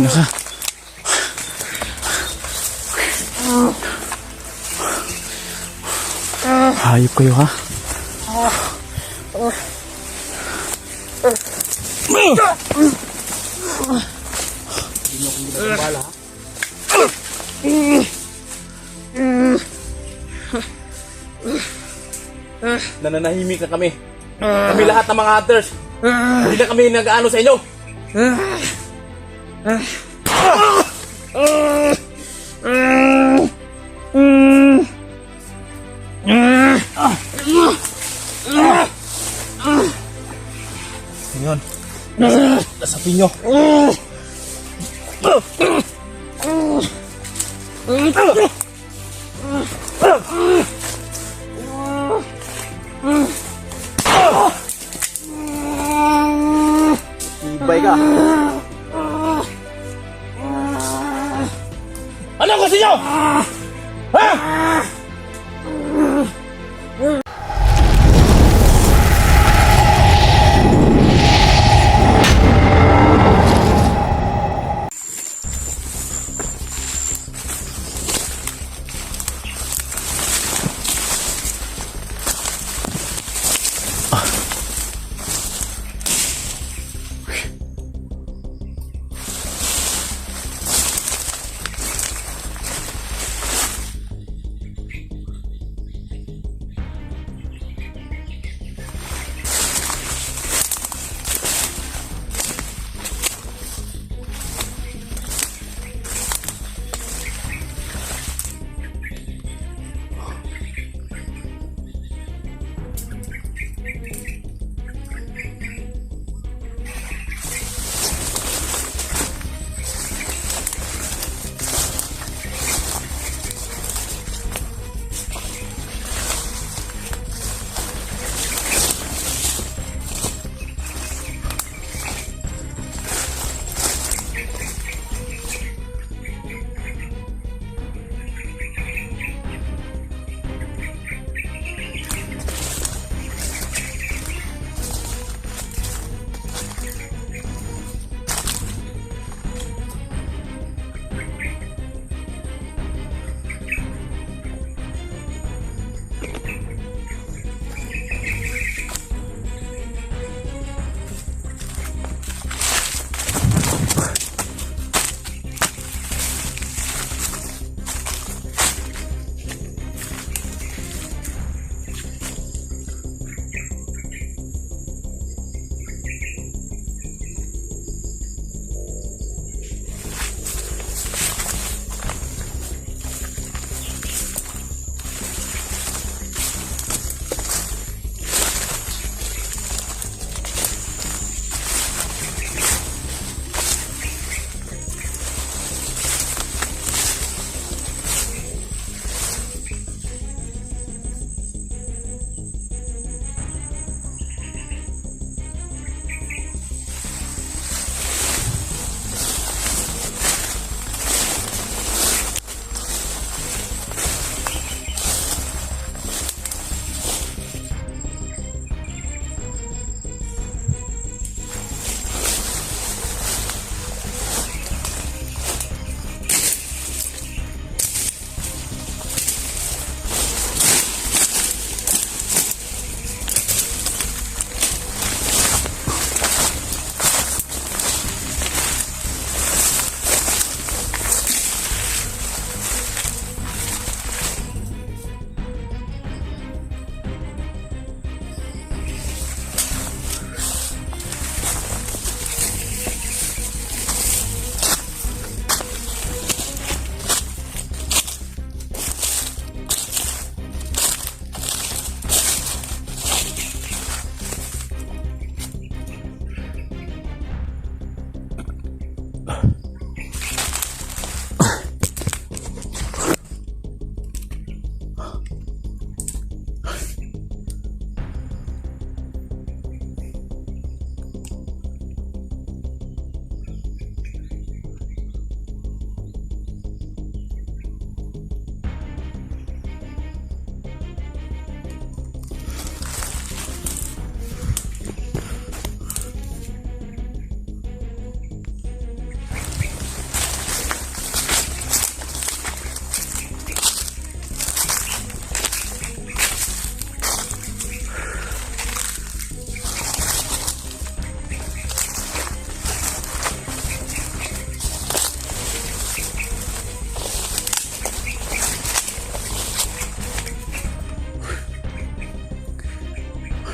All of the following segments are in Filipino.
Naka. Hayop kayo ha. Nananahimik na kami. Kami lahat ng mga hunters. Hindi na kami nag-aano sa inyo. Ngayon, nasapin nyo. Ibay ka. Ano gusto nyo? Ha?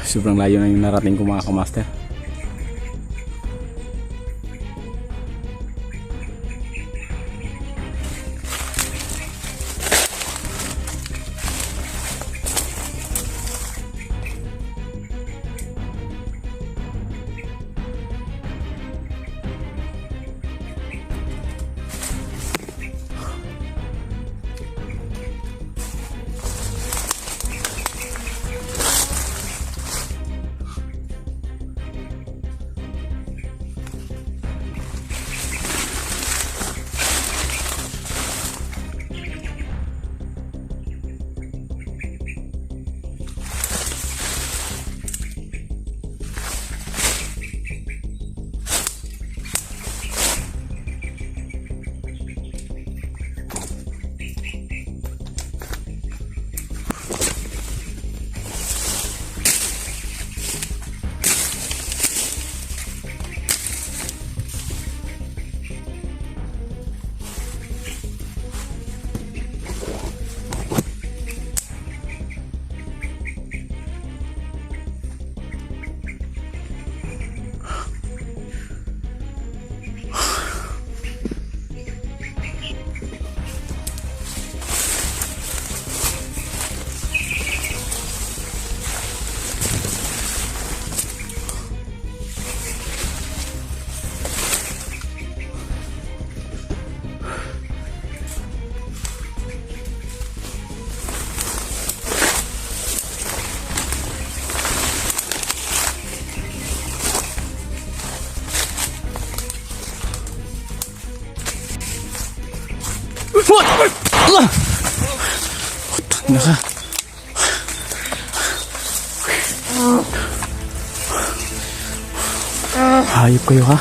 Sobrang layo na yung narating ko mga kamaster. Tangina ka. Hayop kayo ha.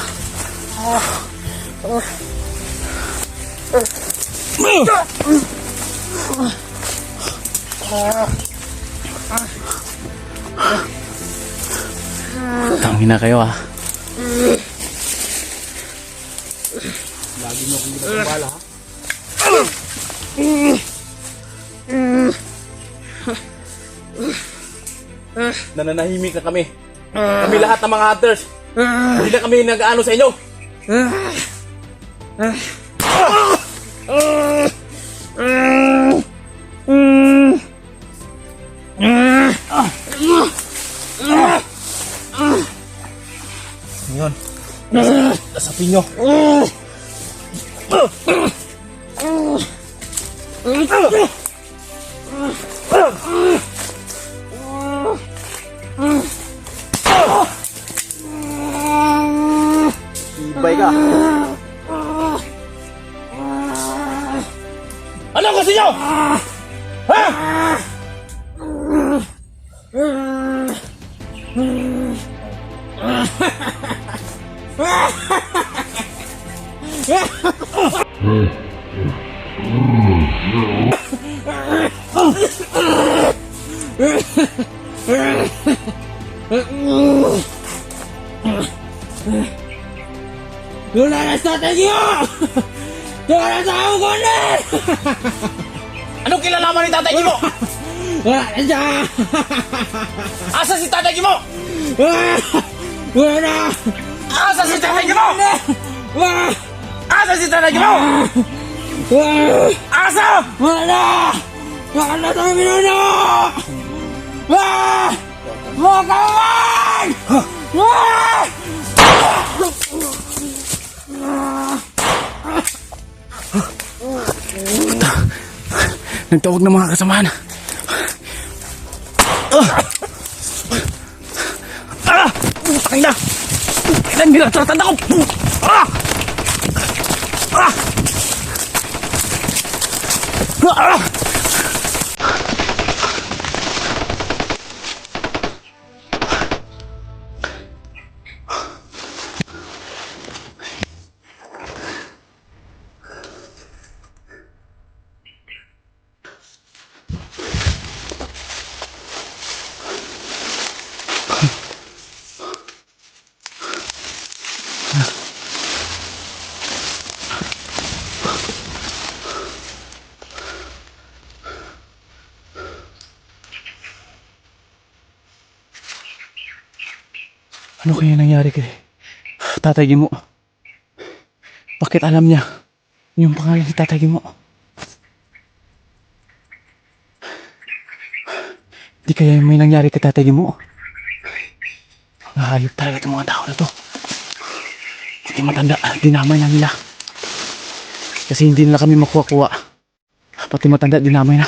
Tangina kayo ha. Lagi mo akong ginagambala ha. Nananahimik na kami. Kami lahat ng mga hunters. Hindi na kami nag-ano sa inyo. Ngayon, nasapin nyo. Ibay ka. Ano gusto nyo? Ha? Lunaras natin yun! Lunaras sa ako ko na! Anong kilalaman ni Tatay Gimo? Wala na siya! Asa si Tatay Gimo? Wala na! Asa si Tatay Gimo? Wala! Asa si Tatay Gimo? Asa? Wala na! Wala na tayo minuno! Mga kawan! Nagtawag ng mga kasamahan. Putang ina! Putang ina! Nilatratan ako! Ano kaya nangyari kay Tatay Gimo? Bakit alam niya yung pangalan ni Tatay Gimo? Di kaya may nangyari kay Tatay Gimo? Hayop talaga itong mga tao na to. Hindi matanda, dinamay na nila. Kasi hindi nila kami makuha-kuha. Pati matanda, dinamay na.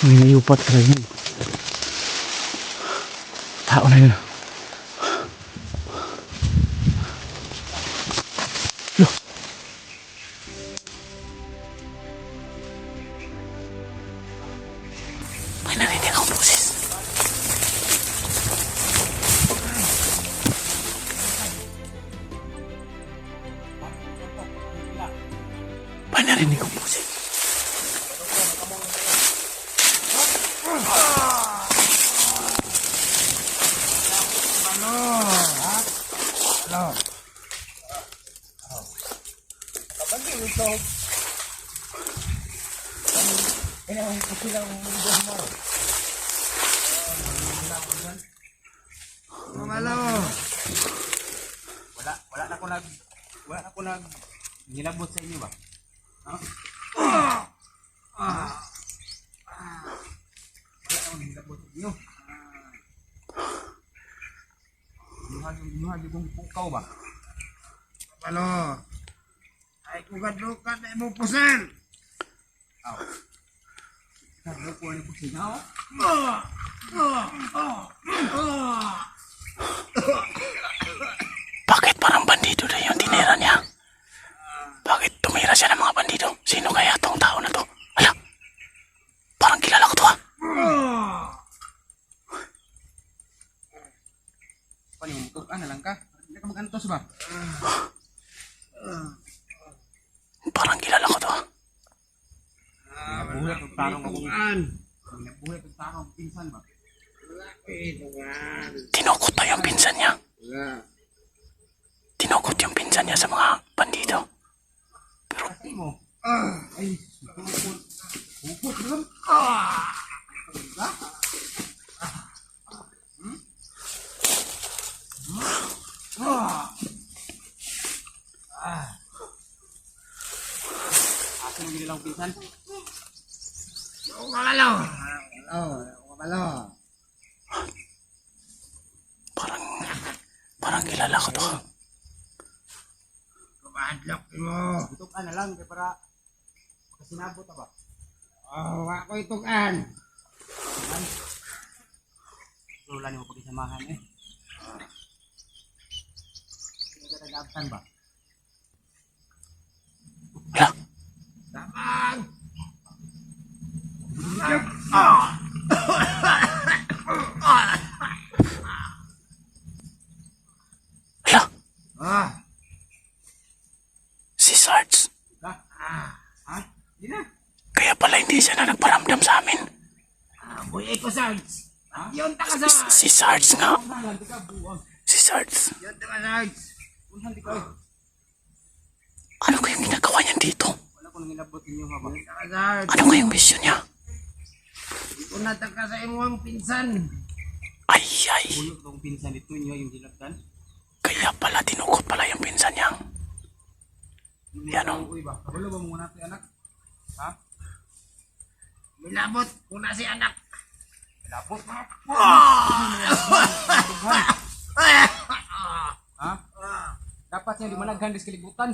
May nayupat ka rin. Tao na yun. Loh. May narinig akong boses. May narinig akong boses. Wala na ko nilabot sa inyo ba? Ha? Wala akong nilabot sa inyo. Inuhag yung pukaw ba? Palo, ay kugat-lukat na mo pusan. Aw. Sabi ko ano po sinaw? Bakit parang bandido na yung tinira niya? Bakit tumira siya ng mga bandido? Sino kaya tong tao na to? Hala, parang kilala ko to ha. Panimutukan na lang ka. Hindi ka mag-antos ba? Parang kilala ko to ha. Buhay kung tarong ako. An, Buhay kung tarong pinsan ba? Tinukot pa yung pinsan niya. Tinukot yung pinsan niya sa mga bandido. Pero Kasi mo. Ay, tukot. Tukot lang. Asa mo nilang pinsan? Palo, palo. parang kilala ko to. Kumadlok mo. Tutukan na lang kaya para makasinabot na ba? Oh, ako itukan. Lola niyo pagisamahan eh. Hindi ka nag-abtan ba? Hala, Tapang. hala, Ah, si Sarge. Ha? Hindi na. Kaya pala hindi siya na nagparamdam sa amin. buhay ko, Sarge. Yun taka, Sarge. Si Sarge nga. Unhan di ka buwag. Si Sarge. Yun taka, Sarge. Unhan di ka. Ano kayong ginagawa niya dito? Wala ko nang inabot ninyo ha ba? Yun taka, Sarge. Ano kayong mission niya? Kung nataka sa imong pinsan. Ay, Ulot tong pinsan dito niyo yung dilagdan. kaya pala tinukot pala yung pinsan niya. Yan o. Uy ba? Kabalo ba muna natin anak? Ha? Milabot ko na si anak. Milabot na. Ha? Dapat siya di managhan dis kalibutan.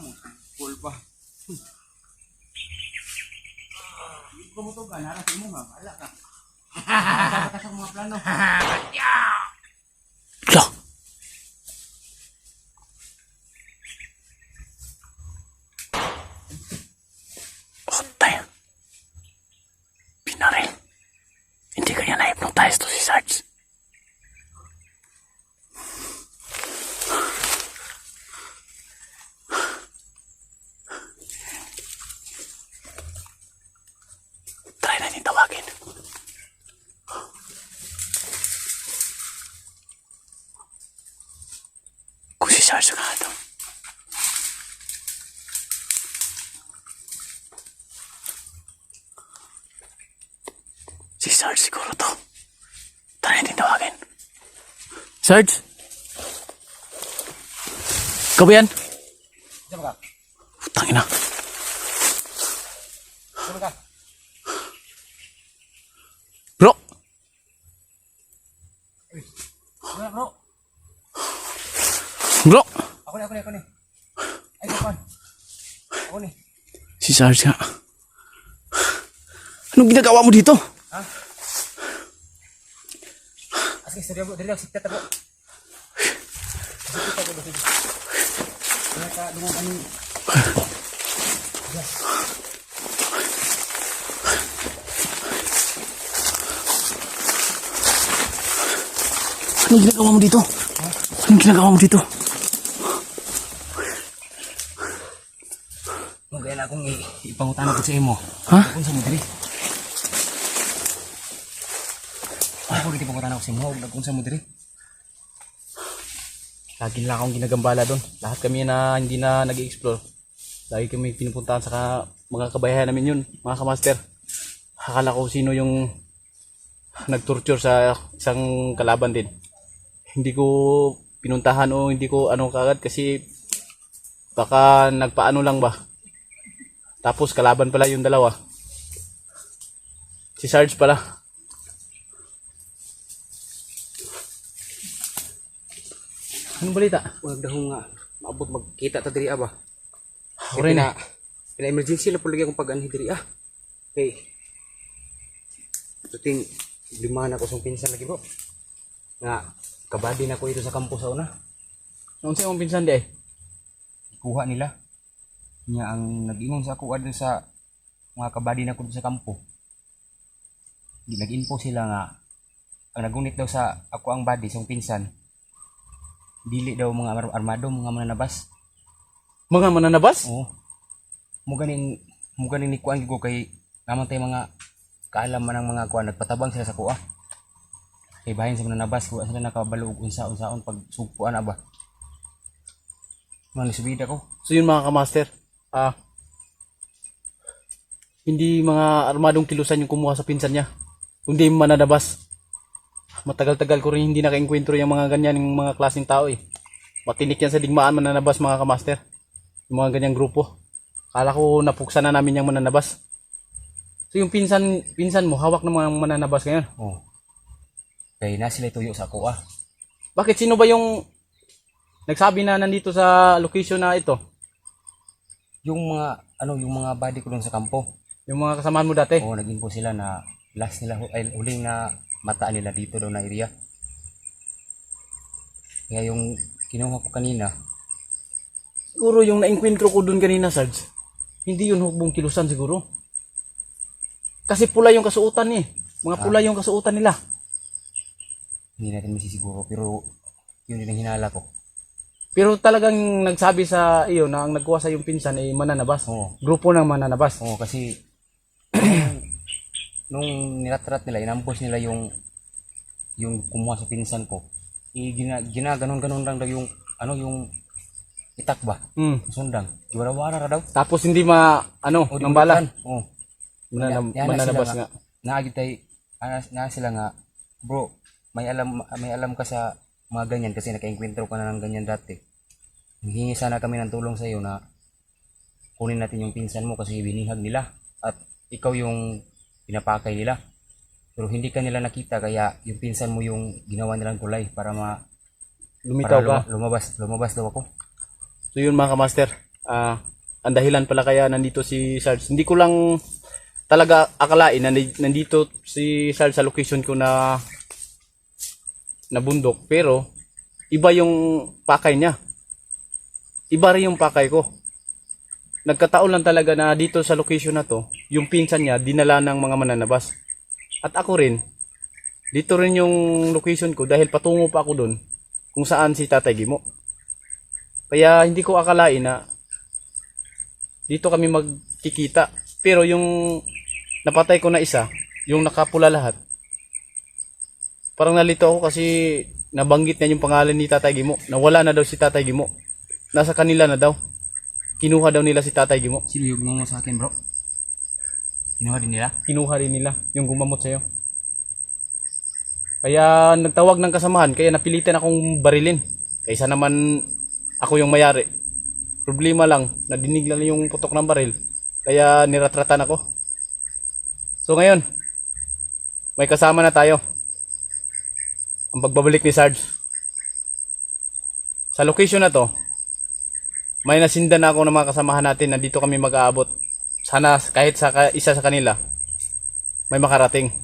Mo. Cool pa. Hindi ko mo to ganara sa imo nga. Wala ka. Dapat ka sa mga plano. Lo! Patay. Pinaril. Hindi kanya na-hypnotize to si Sarge. Try natin tawagin. Kung si Sarge ka ito. Si Sarge siguro to. Try natin tawagin. Sarge? Ikaw ba yan? Diyan ka. Putang ina. Diyan ka. Bro! Wala bro. Bro! Ako ni. Ay kapan. Ako ni. Si Sarge nga. Anong ginagawa mo dito? Sige, sorry bro. Dali lang sikta bro. Sikta ko dito. Wala ka dungan ani. Anong ginagawa mo dito? Anong ginagawa mo dito? Magaya na akong ipangutan ko sa imo. Ha? Kung sa mo diri. Ako dito pangutan ko sa imo. Kung sa mo diri. Lagi lang akong ginagambala doon. Lahat kami na hindi na nag-explore. Lagi kami pinupuntahan sa mga kabayahan namin yun, mga kamaster. Akala ko sino yung nag-torture sa isang kalaban din. Hindi ko pinuntahan o hindi ko ano kagad kasi baka nagpaano lang ba. Tapos kalaban pala yung dalawa. Si Sarge pala. Anong balita? Wag daw nga. Maabot magkita ta diri ba. Okay na. Pina emergency na pulagi akong pag-anhi diri Okay. Tuting limahan ako sa pinsan lagi bro. Nga kabady na ko ito sa kampo sa una. Noon sa imong pinsan di ay? Kuha nila. Niya ang nag-ingon sa ako adto sa mga kabady na ko sa kampo. Di nag-info sila nga ang nagunit daw sa ako ang body sa pinsan. Dili daw mga armado, mga mananabas. Mga mananabas? Oo. Mo ganin ni kuan ko kay naman tay mga kaalam man ng mga kuan nagpatabang sila sa kuha. Kay bahin sa mananabas ko sila nakabalug unsa-unsaon pag sugpuan ba. Manisubida ko. So yun mga kamaster, hindi mga armadong kilusan yung kumuha sa pinsan niya, kundi mananabas. Matagal-tagal ko rin hindi naka-enkwentro yung mga ganyan, yung mga klaseng tao eh. Matinik yan sa digmaan mananabas mga kamaster. Yung mga ganyang grupo. Kala ko napuksa na namin yung mananabas. So yung pinsan mo, hawak ng mga mananabas ngayon. Oo. Kay na sila tuyo sa kuha. Bakit sino ba yung nagsabi na nandito sa location na ito? Yung mga body ko dun sa kampo. Yung mga kasamahan mo dati? Oo, nag-info sila na last nila ay huling na mataan nila dito daw na area. Kaya yung kinuha ko kanina, Siguro yung na-enkwentro ko dun kanina, Sarge, hindi yun hukbong kilusan siguro. Kasi pula yung kasuotan eh. Mga pula yung kasuotan nila. hindi natin masisiguro pero yun din ang hinala ko. Pero talagang nagsabi sa iyo na ang nagkuha sa yung pinsan ay mananabas. Oo. Grupo ng mananabas. Oo, kasi nung niratrat nila, inambos nila yung kumuha sa pinsan ko. Ginaganon-ganon lang daw yung itak ba? Sundang. Giwara-wara ra daw. Tapos hindi O, ng bala. Oo. Mananabas nga. Naagitay na sila nga, bro, may alam ka sa mga ganyan kasi naka-enkwentro ka na ng ganyan dati. Hihingi sana kami ng tulong sa iyo na kunin natin yung pinsan mo kasi binihag nila at ikaw yung pinapakay nila. Pero hindi ka nila nakita kaya yung pinsan mo yung ginawa nilang tulay para Lumitaw ka. lumabas daw ako. So yun mga kamaster, ang dahilan pala kaya nandito si Sarge. Hindi ko lang talaga akalain na nandito si Sarge sa location ko na bundok. Pero iba yung pakay niya. Iba rin yung pakay ko. Nagkataon lang talaga na dito sa location na to, yung pinsan niya dinala ng mga mananabas. At ako rin, dito rin yung location ko dahil patungo pa ako doon kung saan si Tatay Gimo. Kaya hindi ko akalain na dito kami magkikita. Pero yung napatay ko na isa, yung nakapula lahat, parang nalito ako kasi nabanggit niya yung pangalan ni Tatay Gimo. Nawala na daw si Tatay Gimo. Nasa kanila na daw. Kinuha daw nila si Tatay Gimo. Sino yung gumawa sa akin, bro? Kinuha din nila? Kinuha rin nila yung gumamot sa'yo. Kaya nagtawag ng kasamahan, kaya napilitan akong barilin. Kaysa naman ako yung mayari. Problema lang, nadinig lang yung putok ng baril. Kaya niratratan ako. So ngayon, may kasama na tayo. Ang pagbabalik ni Sarge. Sa location na to, may nasindan na ako ng mga kasamahan natin na dito kami mag-aabot. Sana kahit sa isa sa kanila, may makarating.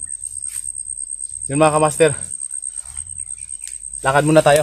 Yun mga kamaster, lakad muna tayo.